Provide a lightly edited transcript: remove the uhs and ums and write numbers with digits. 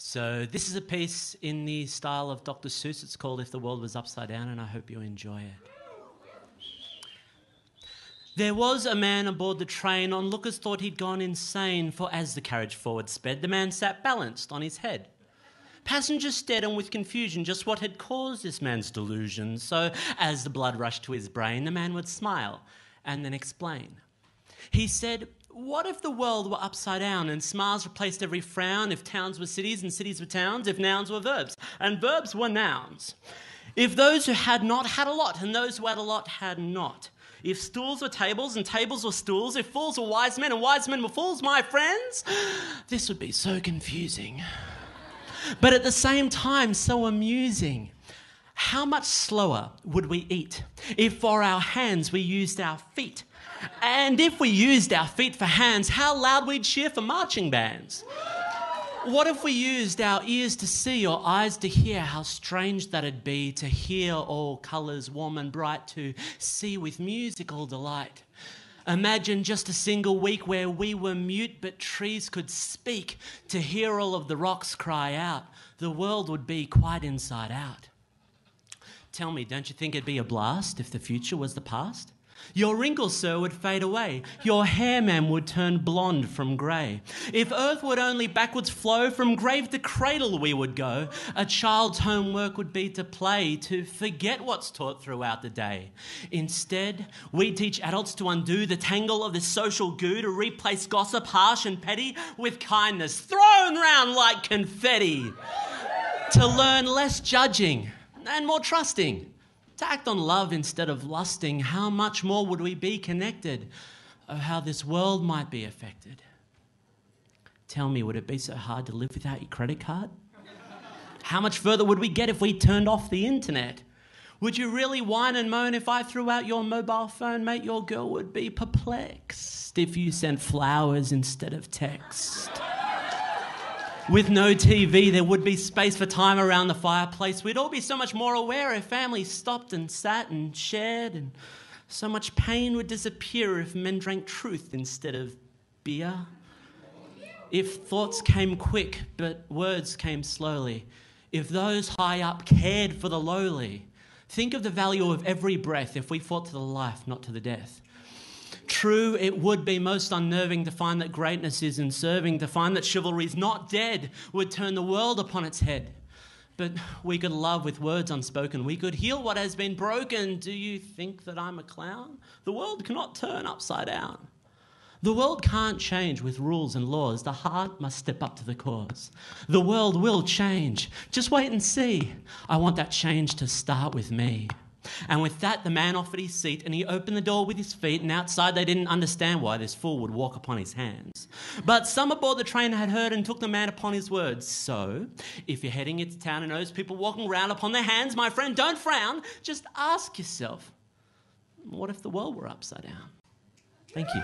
So this is a piece in the style of Dr. Seuss. It's called If the World Was Upside Down, and I hope you enjoy it. There was a man aboard the train. Onlookers thought he'd gone insane, for as the carriage forward sped, the man sat balanced on his head. Passengers stared on with confusion just what had caused this man's delusion. So as the blood rushed to his brain, the man would smile and then explain. He said, what if the world were upside down and smiles replaced every frown, if towns were cities and cities were towns, if nouns were verbs and verbs were nouns? If those who had not had a lot and those who had a lot had not? If stools were tables and tables were stools, if fools were wise men and wise men were fools, my friends, this would be so confusing. But at the same time, so amusing. How much slower would we eat if for our hands we used our feet? And if we used our feet for hands, how loud we'd cheer for marching bands. What if we used our ears to see or eyes to hear? How strange that'd be to hear all colours warm and bright, to see with musical delight. Imagine just a single week where we were mute but trees could speak, to hear all of the rocks cry out. The world would be quite inside out. Tell me, don't you think it'd be a blast if the future was the past? Your wrinkles, sir, would fade away. Your hair, ma'am, would turn blonde from grey. If earth would only backwards flow, from grave to cradle we would go. A child's homework would be to play, to forget what's taught throughout the day. Instead, we teach adults to undo the tangle of this social goo, to replace gossip, harsh and petty, with kindness thrown round like confetti. To learn less judging and more trusting. To act on love instead of lusting, how much more would we be connected? Oh, how this world might be affected. Tell me, would it be so hard to live without your credit card? How much further would we get if we turned off the internet? Would you really whine and moan if I threw out your mobile phone, mate? Your girl would be perplexed if you sent flowers instead of text. With no TV, there would be space for time around the fireplace. We'd all be so much more aware if families stopped and sat and shared, and so much pain would disappear if men drank truth instead of beer. If thoughts came quick but words came slowly, if those high up cared for the lowly, think of the value of every breath if we fought to the life, not to the death. True, it would be most unnerving to find that greatness is in serving, to find that chivalry is not dead, would turn the world upon its head. But we could love with words unspoken. We could heal what has been broken. Do you think that I'm a clown? The world cannot turn upside down. The world can't change with rules and laws. The heart must step up to the cause. The world will change. Just wait and see. I want that change to start with me. And with that, the man offered his seat, and he opened the door with his feet, and outside they didn't understand why this fool would walk upon his hands. But some aboard the train had heard and took the man upon his words. So, if you're heading into town and knows people walking round upon their hands, my friend, don't frown. Just ask yourself, what if the world were upside down? Thank you.